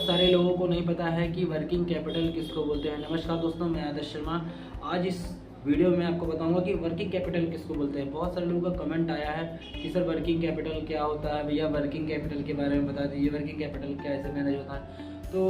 सारे लोगों को नहीं पता है कि वर्किंग कैपिटल किसको बोलते हैं। नमस्कार दोस्तों, मैं आदर्श शर्मा। आज इस वीडियो में आपको बताऊंगा कि वर्किंग कैपिटल किसको बोलते हैं। बहुत सारे लोगों का कमेंट आया है कि सर वर्किंग कैपिटल क्या होता है, भैया वर्किंग कैपिटल के बारे में बता दीजिए, वर्किंग कैपिटल कैसे मैनेज होता है। तो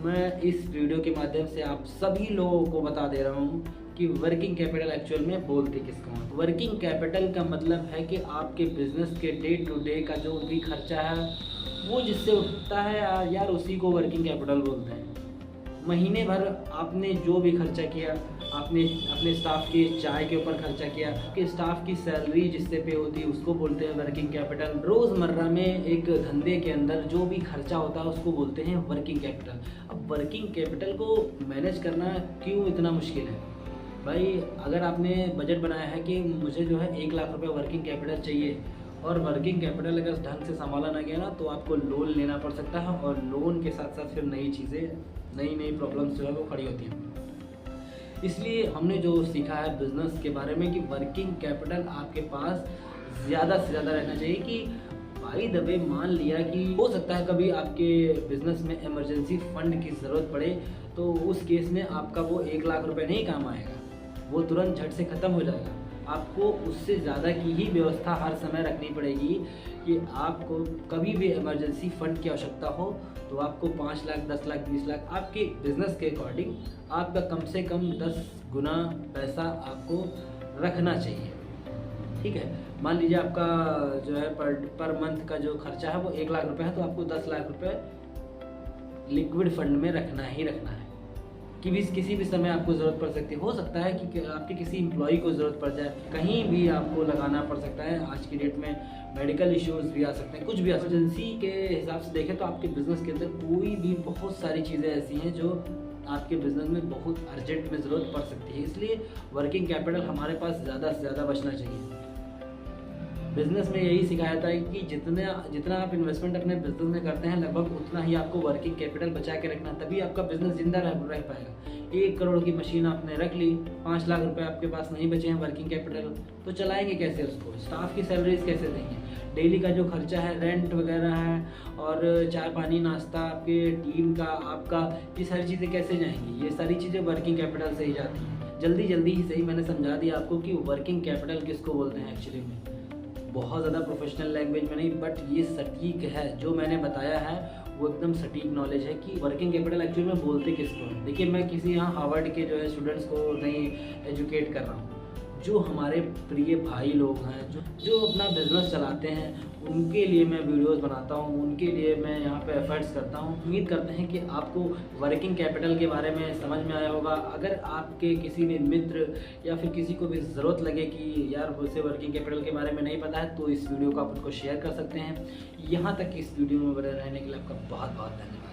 मैं इस वीडियो के माध्यम से आप सभी लोगों को बता दे रहा हूँ कि वर्किंग कैपिटल एक्चुअल में बोलते किसको हैं। वर्किंग कैपिटल का मतलब है कि आपके बिजनेस के डे टू डे का जो भी खर्चा है वो जिससे उठता है यार उसी को वर्किंग कैपिटल बोलते हैं। महीने भर आपने जो भी खर्चा किया, आपने अपने स्टाफ के चाय के ऊपर खर्चा किया, कि स्टाफ की सैलरी जिससे पे होती है उसको बोलते हैं वर्किंग कैपिटल। रोज़मर्रा में एक धंधे के अंदर जो भी खर्चा होता है उसको बोलते हैं वर्किंग कैपिटल। अब वर्किंग कैपिटल को मैनेज करना क्यों इतना मुश्किल है भाई? अगर आपने बजट बनाया है कि मुझे जो है 1 लाख रुपए वर्किंग कैपिटल चाहिए और वर्किंग कैपिटल अगर ढंग से संभाला ना गया ना तो आपको लोन लेना पड़ सकता है, और लोन के साथ साथ फिर नई प्रॉब्लम्स जो है वो खड़ी होती हैं। इसलिए हमने जो सीखा है बिजनेस के बारे में कि वर्किंग कैपिटल आपके पास ज़्यादा से ज़्यादा रहना चाहिए। कि बाय द वे मान लिया कि हो सकता है कभी आपके बिजनेस में इमरजेंसी फंड की ज़रूरत पड़े, तो उस केस में आपका वो 1 लाख रुपए नहीं काम आएगा, वो तुरंत झट से ख़त्म हो जाएगा। आपको उससे ज़्यादा की ही व्यवस्था हर समय रखनी पड़ेगी कि आपको कभी भी इमरजेंसी फंड की आवश्यकता हो तो आपको 5 लाख, 10 लाख, 20 लाख आपके बिज़नेस के अकॉर्डिंग आपका कम से कम 10 गुना पैसा आपको रखना चाहिए। ठीक है, मान लीजिए आपका जो है पर मंथ का जो खर्चा है वो 1 लाख रुपए है, तो आपको 10 लाख रुपए लिक्विड फंड में रखना ही रखना है कि भी किसी भी समय आपको ज़रूरत पड़ सकती है। हो सकता है कि आपके किसी एम्प्लॉय को ज़रूरत पड़ जाए, कहीं भी आपको लगाना पड़ सकता है। आज की डेट में मेडिकल इश्यूज़ भी आ सकते हैं, कुछ भी इमरजेंसी के हिसाब से देखें तो आपके बिज़नेस के अंदर कोई भी बहुत सारी चीज़ें ऐसी हैं जो आपके बिज़नेस में बहुत अर्जेंट में ज़रूरत पड़ सकती है। इसलिए वर्किंग कैपिटल हमारे पास ज़्यादा से ज़्यादा बचना चाहिए। बिज़नेस में यही सिखाया जाता है कि जितना आप इन्वेस्टमेंट अपने बिजनेस में करते हैं लगभग उतना ही आपको वर्किंग कैपिटल बचा के रखना, तभी आपका बिजनेस जिंदा रह पाएगा। 1 करोड़ की मशीन आपने रख ली, 5 लाख रुपए आपके पास नहीं बचे हैं वर्किंग कैपिटल, तो चलाएंगे कैसे उसको? स्टाफ की सैलरीज कैसे देंगे? डेली का जो खर्चा है, रेंट वगैरह है, और चाय पानी नाश्ता आपके टीम का, आपका, ये सारी चीज़ें कैसे जाएंगी? ये सारी चीज़ें वर्किंग कैपिटल से ही जाती हैं। जल्दी ही सही मैंने समझा दिया आपको कि वर्किंग कैपिटल किसको बोलते हैं एक्चुअली में। बहुत ज़्यादा प्रोफेशनल लैंग्वेज में नहीं, बट ये सटीक है, जो मैंने बताया है वो एकदम सटीक नॉलेज है कि वर्किंग कैपिटल एक्चुअली में बोलते किसको है। देखिए, मैं किसी यहाँ हार्वर्ड के जो है स्टूडेंट्स को नहीं एजुकेट कर रहा हूँ। जो हमारे प्रिय भाई लोग हैं, जो अपना बिजनेस चलाते हैं, उनके लिए मैं वीडियोस बनाता हूँ, उनके लिए मैं यहाँ पे एफर्ट्स करता हूँ। उम्मीद करते हैं कि आपको वर्किंग कैपिटल के बारे में समझ में आया होगा। अगर आपके किसी भी मित्र या फिर किसी को भी ज़रूरत लगे कि यार उसे वर्किंग कैपिटल के बारे में नहीं पता है, तो इस वीडियो को आप उनको शेयर कर सकते हैं। यहाँ तक इस वीडियो में बने रहने के लिए आपका बहुत बहुत धन्यवाद।